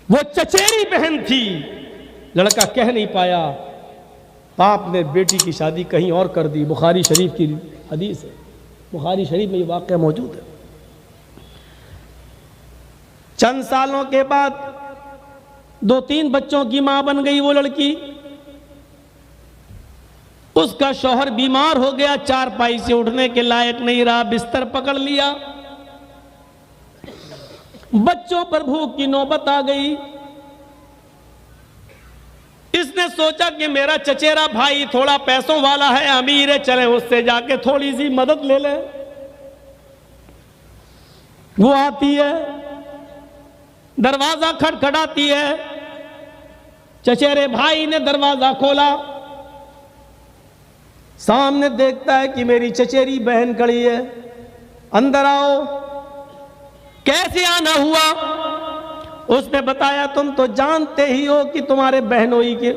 वो चचेरी बहन थी। लड़का कह नहीं पाया, बाप ने बेटी की शादी कहीं और कर दी। बुखारी शरीफ की हदीस है, बुखारी शरीफ में ये वाक़या मौजूद है। चंद सालों के बाद 2-3 बच्चों की मां बन गई वो लड़की। उसका शौहर बीमार हो गया, चारपाई से उठने के लायक नहीं रहा, बिस्तर पकड़ लिया। बच्चों पर भूख की नौबत आ गई। इसने सोचा कि मेरा चचेरा भाई थोड़ा पैसों वाला है, अमीर है, चले उससे जाके थोड़ी सी मदद ले ले। वो आती है, दरवाजा खटखटाती है। चचेरे भाई ने दरवाजा खोला, सामने देखता है कि मेरी चचेरी बहन खड़ी है। अंदर आओ। कैसे आना हुआ? उसने बताया, तुम तो जानते ही हो कि तुम्हारे बहनोई के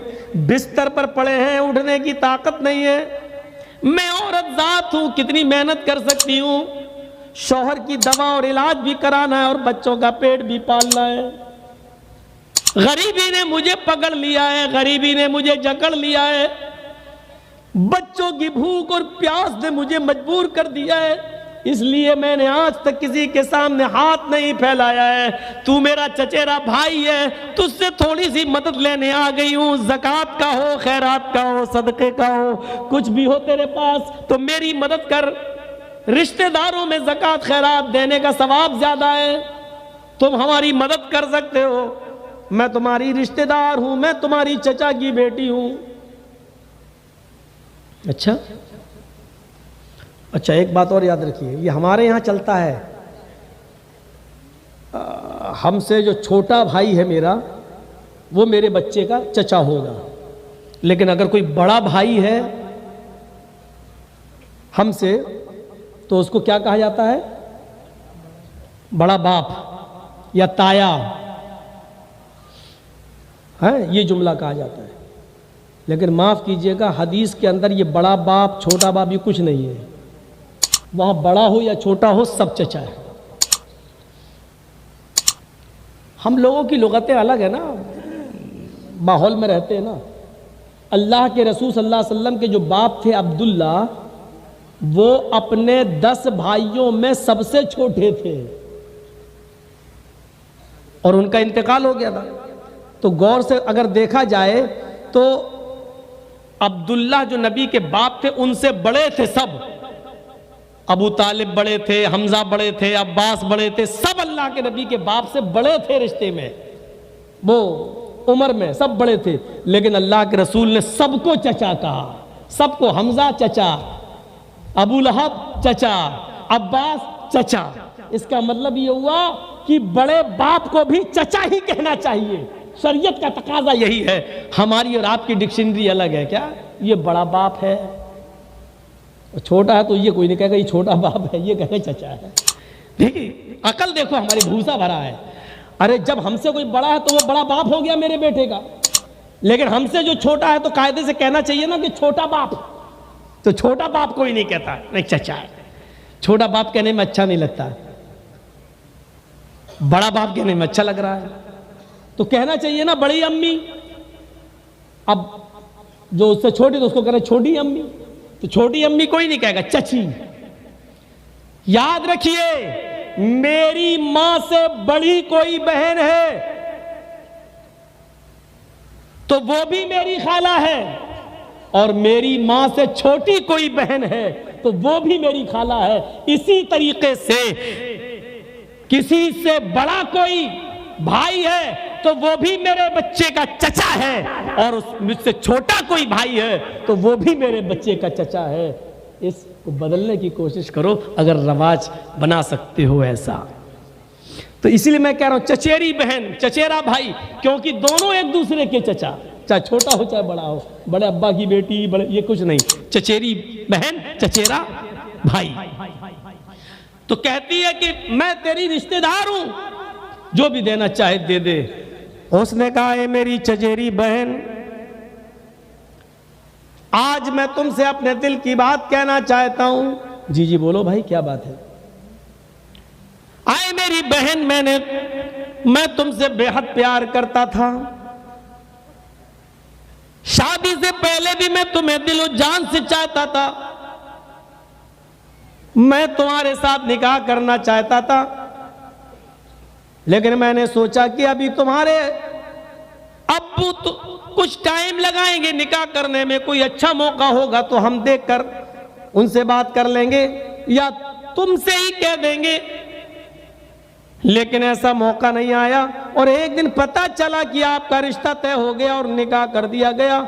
बिस्तर पर पड़े हैं, उठने की ताकत नहीं है। मैं औरत जात हूं, कितनी मेहनत कर सकती हूं? शौहर की दवा और इलाज भी कराना है और बच्चों का पेट भी पालना है। गरीबी ने मुझे पकड़ लिया है, गरीबी ने मुझे जकड़ लिया है। बच्चों की भूख और प्यास ने मुझे मजबूर कर दिया है, इसलिए मैंने आज तक किसी के सामने हाथ नहीं फैलाया है। तू मेरा चचेरा भाई है, तुझसे थोड़ी सी मदद लेने आ गई हूं। ज़कात का हो, खैरात का हो, सदके का हो, कुछ भी हो तेरे पास तो मेरी मदद कर। रिश्तेदारों में ज़कात खैरात देने का सवाब ज्यादा है, तुम हमारी मदद कर सकते हो। मैं तुम्हारी रिश्तेदार हूं, मैं तुम्हारी चचा की बेटी हूं। अच्छा, एक बात और याद रखिए, ये हमारे यहाँ चलता है। हमसे जो छोटा भाई है मेरा, वो मेरे बच्चे का चचा होगा। लेकिन अगर कोई बड़ा भाई है हमसे, तो उसको क्या कहा जाता है? बड़ा बाप या ताया है, ये जुमला कहा जाता है। लेकिन माफ कीजिएगा, हदीस के अंदर ये बड़ा बाप छोटा बाप ये कुछ नहीं है। वहां बड़ा हो या छोटा हो, सब चचा है। हम लोगों की लुगतें अलग है ना, माहौल में रहते हैं ना। अल्लाह के रसूल सल्लल्लाहु अलैहि वसल्लम के जो बाप थे अब्दुल्ला, वो अपने 10 भाइयों में सबसे छोटे थे और उनका इंतकाल हो गया था। तो गौर से अगर देखा जाए तो अब्दुल्ला जो नबी के बाप थे, उनसे बड़े थे सब। अबू तालिब बड़े थे, हमजा बड़े थे, अब्बास बड़े थे, सब अल्लाह के नबी के बाप से बड़े थे रिश्ते में, वो उम्र में सब बड़े थे। लेकिन अल्लाह के रसूल ने सबको चचा कहा, सबको। हमजा चचा, अबू लहब चचा, अब्बास चचा। इसका मतलब ये हुआ कि बड़े बाप को भी चचा ही कहना चाहिए। शरीयत का तकाजा यही है। हमारी और आपकी डिक्शनरी अलग है क्या? ये बड़ा बाप है, छोटा है तो ये कोई नहीं कहेगा ये छोटा बाप है, ये कहेगा चचा है। देखिए अकल देखो, हमारी भूसा भरा है। अरे जब हमसे कोई बड़ा है तो वो बड़ा बाप हो गया मेरे बेटे का, लेकिन हमसे जो छोटा है तो कायदे से कहना चाहिए ना कि छोटा बाप। तो छोटा बाप कोई नहीं कहता, नहीं चचा है। छोटा बाप कहने में अच्छा नहीं लगता, बड़ा बाप कहने में अच्छा लग रहा है, तो कहना चाहिए ना बड़ी अम्मी। अब जो उससे छोटी तो उसको कह रहे छोटी अम्मी, तो छोटी अम्मी कोई नहीं कहेगा, चची। याद रखिए, मेरी मां से बड़ी कोई बहन है तो वो भी मेरी खाला है, और मेरी मां से छोटी कोई बहन है तो वो भी मेरी खाला है। इसी तरीके से किसी से बड़ा कोई भाई है तो वो भी मेरे बच्चे का चचा है, और मुझसे छोटा कोई भाई है तो वो भी मेरे बच्चे का चचा है। इसको बदलने की कोशिश करो अगर रवाज बना सकते हो ऐसा। तो इसीलिए मैं कह रहा हूं चचेरी बहन, चचेरा भाई, क्योंकि दोनों एक दूसरे के चचा, चाहे छोटा हो चाहे बड़ा हो, बड़े अब्बा की बेटी, बड़े, ये कुछ नहीं। चचेरी बहन, चचेरा भाई। तो कहती है कि मैं तेरी रिश्तेदार हूं, जो भी देना चाहे दे दे। उसने कहा, ए मेरी चचेरी बहन, आज मैं तुमसे अपने दिल की बात कहना चाहता हूं। जी जी बोलो भाई, क्या बात है? आए मेरी बहन, मैंने मैं तुमसे बेहद प्यार करता था, शादी से पहले भी मैं तुम्हें दिलो जान से चाहता था, मैं तुम्हारे साथ निकाह करना चाहता था, लेकिन मैंने सोचा कि अभी तुम्हारे अब्बू तो कुछ टाइम लगाएंगे निकाह करने में, कोई अच्छा मौका होगा तो हम देखकर उनसे बात कर लेंगे या तुमसे ही कह देंगे। लेकिन ऐसा मौका नहीं आया और एक दिन पता चला कि आपका रिश्ता तय हो गया और निकाह कर दिया गया।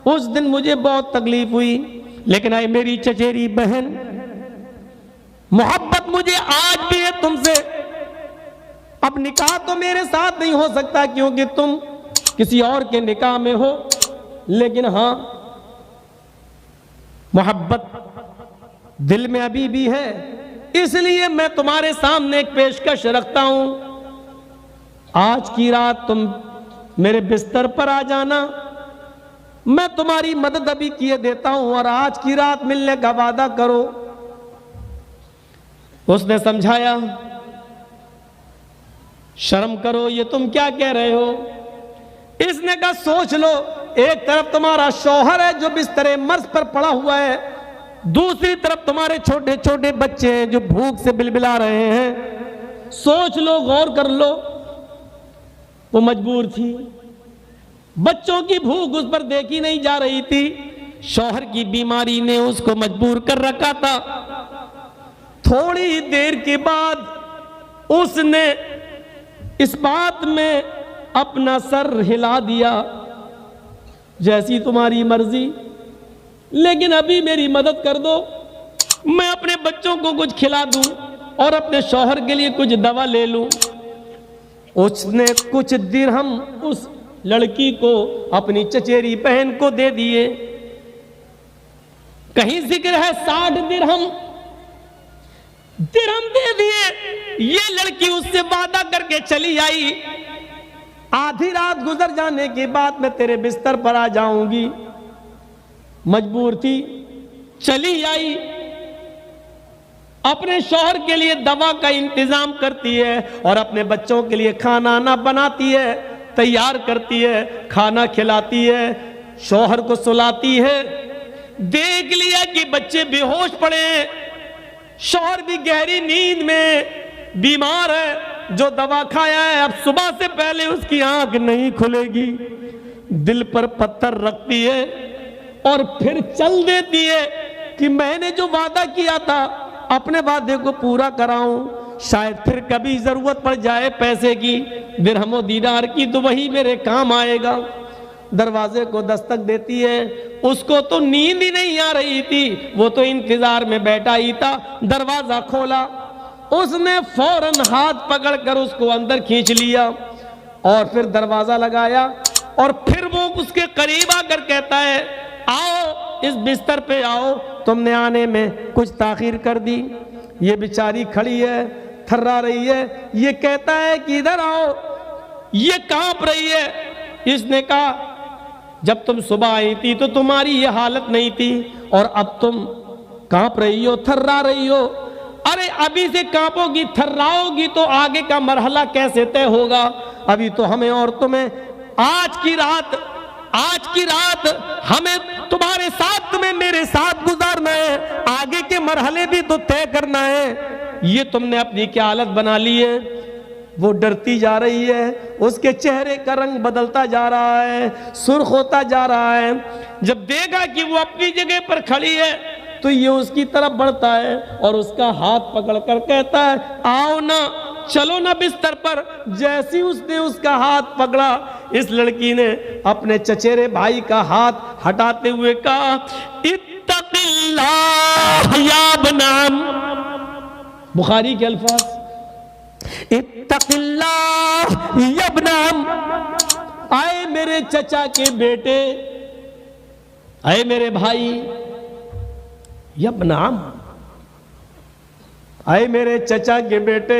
उस दिन मुझे बहुत तकलीफ हुई, लेकिन आई मेरी चचेरी बहन, मोहब्बत मुझे आज भी है तुमसे। अब निकाह तो मेरे साथ नहीं हो सकता क्योंकि तुम किसी और के निकाह में हो, लेकिन हां मोहब्बत दिल में अभी भी है, इसलिए मैं तुम्हारे सामने एक पेशकश रखता हूं। आज की रात तुम मेरे बिस्तर पर आ जाना, मैं तुम्हारी मदद अभी किए देता हूं और आज की रात मिलने का वादा करो। उसने समझाया, शर्म करो, ये तुम क्या कह रहे हो। इसने कहा सोच लो, एक तरफ तुम्हारा शौहर है जो बिस्तरे मर्ज पर पड़ा हुआ है, दूसरी तरफ तुम्हारे छोटे छोटे बच्चे हैं जो भूख से बिलबिला रहे हैं। सोच लो, गौर कर लो। वो मजबूर थी, बच्चों की भूख उस पर देखी नहीं जा रही थी, शौहर की बीमारी ने उसको मजबूर कर रखा था। थोड़ी देर के बाद उसने इस बात में अपना सर हिला दिया, जैसी तुम्हारी मर्जी, लेकिन अभी मेरी मदद कर दो, मैं अपने बच्चों को कुछ खिला दूं और अपने शौहर के लिए कुछ दवा ले लूं। उसने कुछ दिरहम उस लड़की को, अपनी चचेरी बहन को दे दिए। कहीं जिक्र है 60 दिरहम दे दिए। ये लड़की उससे वादा करके चली आई, आधी रात गुजर जाने के बाद मैं तेरे बिस्तर पर आ जाऊंगी। मजबूर थी, चली आई, अपने शौहर के लिए दवा का इंतजाम करती है और अपने बच्चों के लिए खाना ना बनाती है, तैयार करती है, खाना खिलाती है, शौहर को सुलाती है। देख लिया कि बच्चे बेहोश पड़े हैं, शौहर भी गहरी नींद में बीमार है, जो दवा खाया है अब सुबह से पहले उसकी आंख नहीं खुलेगी। दिल पर पत्थर रखती है और फिर चल देती है कि मैंने जो वादा किया था अपने वादे को पूरा कराऊं, शायद फिर कभी जरूरत पड़ जाए पैसे की, दिरहमो दीनार की, तो वही मेरे काम आएगा। दरवाजे को दस्तक देती है, उसको तो नींद ही नहीं आ रही थी, वो तो इंतजार में बैठा ही था। दरवाजा खोला, उसने फौरन हाथ पकड़कर उसको अंदर खींच लिया और फिर दरवाजा लगाया और फिर वो उसके करीब आकर कहता है, आओ इस बिस्तर पे आओ, तुमने आने में कुछ ताखीर कर दी। ये बेचारी खड़ी है, थर्रा रही है, ये कहता है कि इधर आओ, ये कांप रही है। इसने कहा जब तुम सुबह आई थी तो तुम्हारी ये हालत नहीं थी और अब तुम कांप रही हो, थर्रा रही हो। अरे अभी से कांपोगी, थर्राओगी तो आगे का मरहला कैसे तय होगा। अभी तो हमें और तुम्हें आज की रात हमें तुम्हारे साथ, तुम्हें मेरे साथ गुजारना है, आगे के मरहले भी तो तय करना है। ये तुमने अपनी क्या हालत बना ली है। वो डरती जा रही है, उसके चेहरे का रंग बदलता जा रहा है, सुर्ख होता जा रहा है। जब देखा कि वो अपनी जगह पर खड़ी है तो ये उसकी तरफ बढ़ता है और उसका हाथ पकड़कर कहता है, आओ ना, चलो ना बिस्तर पर। जैसी उसने उसका हाथ पकड़ा, इस लड़की ने अपने चचेरे भाई का हाथ हटाते हुए कहा, इत्तक़िल्लाह या बनाम। बुखारी के अल्फाज, इत्तक़िल्लाह या बनाम। आए मेरे चचा के बेटे, आए मेरे भाई, या बनाम, आए मेरे चचा के बेटे,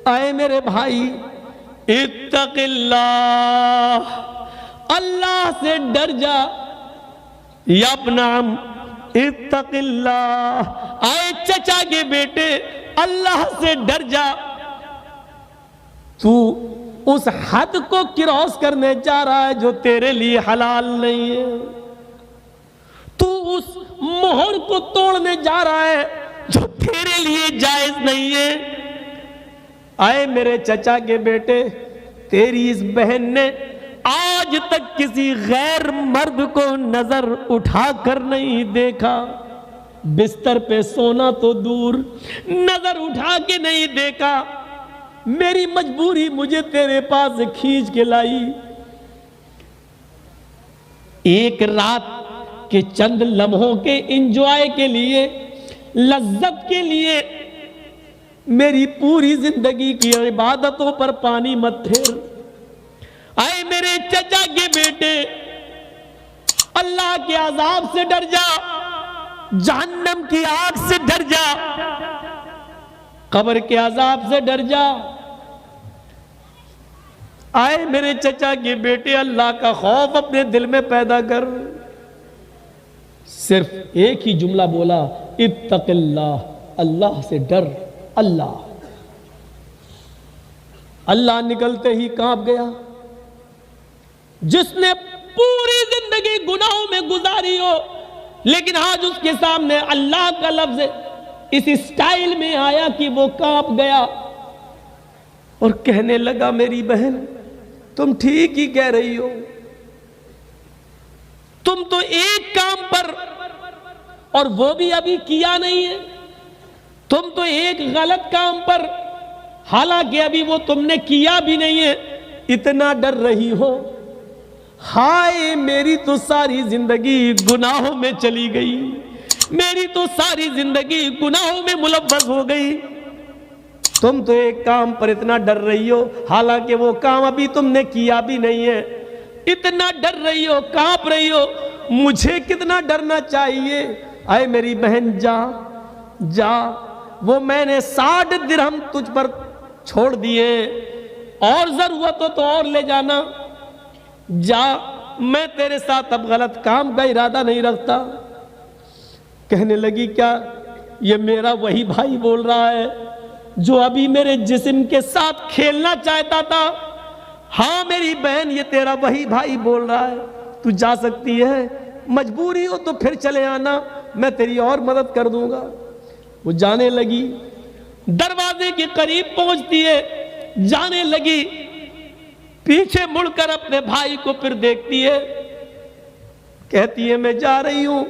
आए मेरे भाई, इत्तक़िल्लाह, अल्लाह से डर जा। या बनाम, इत्तक़िल्लाह, आए चचा के बेटे, अल्लाह से डर जा। तू उस हद को क्रॉस करने जा रहा है जो तेरे लिए हलाल नहीं है। तू उस मोहर को तोड़ने जा रहा है जो तेरे लिए जायज नहीं है। आए मेरे चचा के बेटे, तेरी इस बहन ने आज तक किसी गैर मर्द को नजर उठाकर नहीं देखा। बिस्तर पे सोना तो दूर, नजर उठा के नहीं देखा। मेरी मजबूरी मुझे तेरे पास खींच के लाई। एक रात के चंद लम्हों के इंजॉय के लिए, लज्जत के लिए मेरी पूरी जिंदगी की इबादतों पर पानी मत फेर। आए मेरे चचा के बेटे, अल्लाह के अजाब से डर जा, जहन्नम की आग से डर जा, कब्र के अजाब से डर जा। आए मेरे चचा के बेटे, अल्लाह का खौफ अपने दिल में पैदा कर। सिर्फ एक ही जुमला बोला, इत्तक़िल्लाह, अल्लाह से डर। अल्लाह अल्लाह निकलते ही कांप गया। जिसने पूरी जिंदगी गुनाहों में गुजारी हो, लेकिन आज उसके सामने अल्लाह का लफ्ज इस स्टाइल में आया कि वो कांप गया और कहने लगा, मेरी बहन तुम ठीक ही कह रही हो। तुम तो एक काम पर, और वो भी अभी किया नहीं है, तुम तो एक गलत काम पर, हालांकि अभी वो तुमने किया भी नहीं है, इतना डर रही हो। हाय मेरी तो सारी जिंदगी गुनाहों में चली गई, मेरी तो सारी जिंदगी गुनाहों में मुलव्वस हो गई। तुम तो एक काम पर इतना डर रही हो, हालांकि वो काम अभी तुमने किया भी नहीं है। इतना डर रही हो, कांप रही हो, मुझे कितना डरना चाहिए। आए मेरी बहन, जा जा, वो मैंने 60 दिरहम तुझ पर छोड़ दिए, और जरूरत हो तो और ले जाना। जा, मैं तेरे साथ अब गलत काम का इरादा नहीं रखता। कहने लगी, क्या ये मेरा वही भाई बोल रहा है जो अभी मेरे जिस्म के साथ खेलना चाहता था? हाँ मेरी बहन, ये तेरा वही भाई बोल रहा है। तू जा सकती है, मजबूरी हो तो फिर चले आना, मैं तेरी और मदद कर दूंगा। वो जाने लगी, दरवाजे के करीब पहुंचती है, जाने लगी, पीछे मुड़कर अपने भाई को फिर देखती है, कहती है मैं जा रही हूं।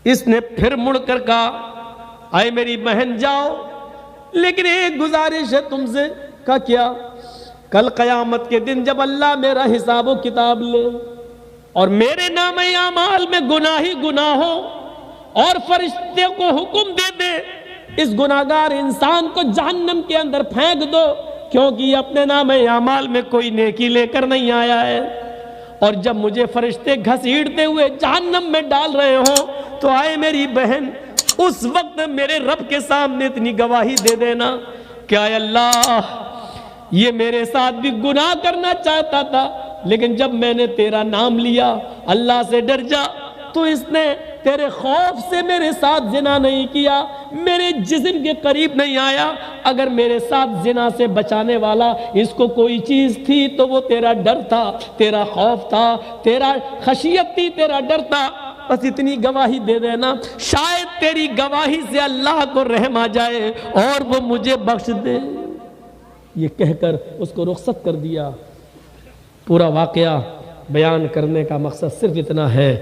इसने फिर मुड़कर कहा, आए मेरी बहन जाओ, लेकिन एक गुजारिश है तुमसे। का क्या? कल कयामत के दिन जब अल्लाह मेरा हिसाबो किताब ले और मेरे नामे आमाल में गुनाह ही गुनाह हो, और फरिश्ते को हुक्म दे दे इस गुनाहगार इंसान को जहन्नम के अंदर फेंक दो, क्योंकि ये अपने नामे आमाल में कोई नेकी लेकर नहीं आया है। और जब मुझे फरिश्ते घसीटते हुए जहन्नम में डाल रहे हो, तो आए मेरी बहन, उस वक्त मेरे रब के सामने इतनी गवाही दे देना, क्या अल्लाह ये मेरे साथ भी गुनाह करना चाहता था, लेकिन जब मैंने तेरा नाम लिया, अल्लाह से डर जा, तो इसने तेरे खौफ से मेरे साथ जिना नहीं किया, मेरे जिस्म के करीब नहीं आया। अगर मेरे साथ जिना से बचाने वाला इसको कोई चीज थी तो वो तेरा डर था, तेरा खौफ था, तेरा खशियत थी, तेरा डर था। बस इतनी गवाही दे देना, शायद तेरी गवाही से अल्लाह को रहम आ जाए और वो मुझे बख्श दे। ये कहकर उसको रुखसत कर दिया। पूरा वाकया बयान करने का मकसद सिर्फ इतना है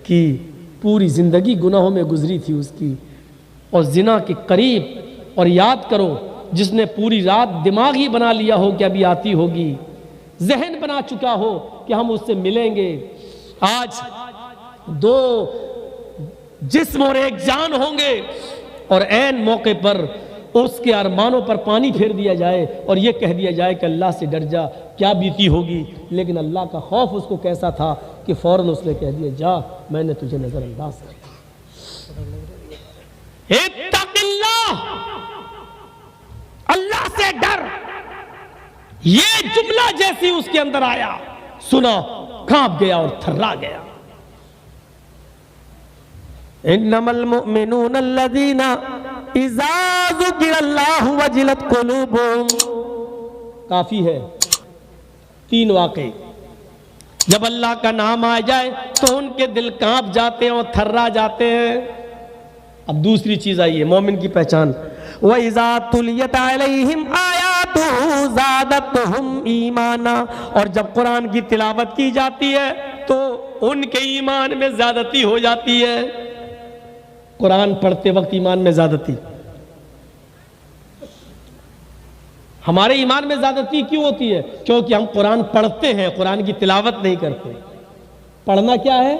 कि पूरी ज़िंदगी गुनाहों में गुजरी थी उसकी, और जिना के करीब। और याद करो, जिसने पूरी रात दिमाग ही बना लिया हो कि अभी आती होगी, जहन बना चुका हो कि हम उससे मिलेंगे, आज दो जिस्म और एक जान होंगे, और ऐन मौके पर उसके अरमानों पर पानी फेर दिया जाए और ये कह दिया जाए कि अल्लाह से डर जा, क्या बीती होगी। लेकिन अल्लाह का खौफ उसको कैसा था कि फौरन उसने कह दिया, जा, मैंने तुझे नजरअंदाज कर दिया। इत्तक़िल्लाह, अल्लाह से डर, ये जुमला जैसी उसके अंदर आया, सुना, कांप गया और थर्रा गया। इन्नमल मुमिनून अल्लज़ीना इज़ा ज़ुकिरल्लाहु वजिलत कुलूबुहुम, काफ़ी है। 3 वाक़े, जब अल्लाह का नाम आ जाए तो उनके दिल कांप जाते हैं और थर्रा जाते हैं। अब दूसरी चीज़ आई है मोमिन की पहचान, वइज़ा तुलियत अलैहिम आयातुहु ज़ादतहुम ईमाना, और जब कुरान की तिलावत की जाती है तो उनके ईमान में ज़्यादती हो जाती है। कुरान पढ़ते वक्त ईमान में ज़्यादती, हमारे ईमान में ज़्यादती क्यों होती है? क्योंकि हम कुरान पढ़ते हैं, कुरान की तिलावत नहीं करते। पढ़ना क्या है?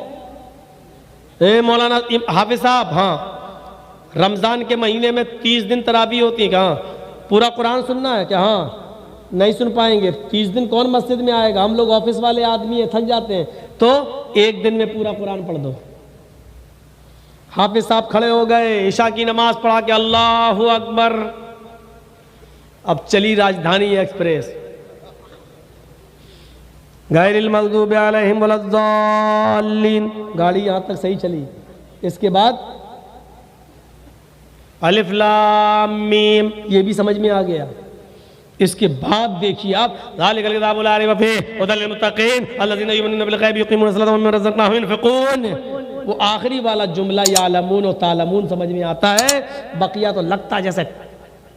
ए मौलाना हाफिज साहब, हाँ रमज़ान के महीने में 30 दिन तरावी होती है, कहाँ पूरा कुरान सुनना है क्या? हाँ नहीं सुन पाएंगे। 30 दिन कौन मस्जिद में आएगा? हम लोग ऑफिस वाले आदमी हैं, थक जाते हैं, तो एक दिन में पूरा कुरान पढ़ दो। हाफिज साहब खड़े हो गए, इशा की नमाज पढ़ा के अल्लाहु अकबर, अब चली राजधानी एक्सप्रेस, गैरिल मग़दूबि अलैहिम वलद्दाल्लीन, गाड़ी यहां तक सही चली। इसके बाद अलिफ लाम मीम, ये भी समझ में आ गया। इसके बाद देखिए आप, ज़ालिकल किताबु ला रैब फीहि हुदल लिल मुत्तक़ीन अल्लज़ीना युमिनूना बिल ग़ैबि युक़ीमूना अस्सलाता व मिम्मा रज़क़नाहुम युनफ़िक़ून। वो आखिरी वाला जुमला यालमून और तालमून समझ में आता है, बकिया तो लगता जैसे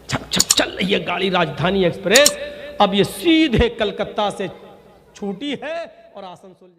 छक छक चल रही है गाड़ी राजधानी एक्सप्रेस। अब ये सीधे कलकत्ता से छूटी है और आसनसोल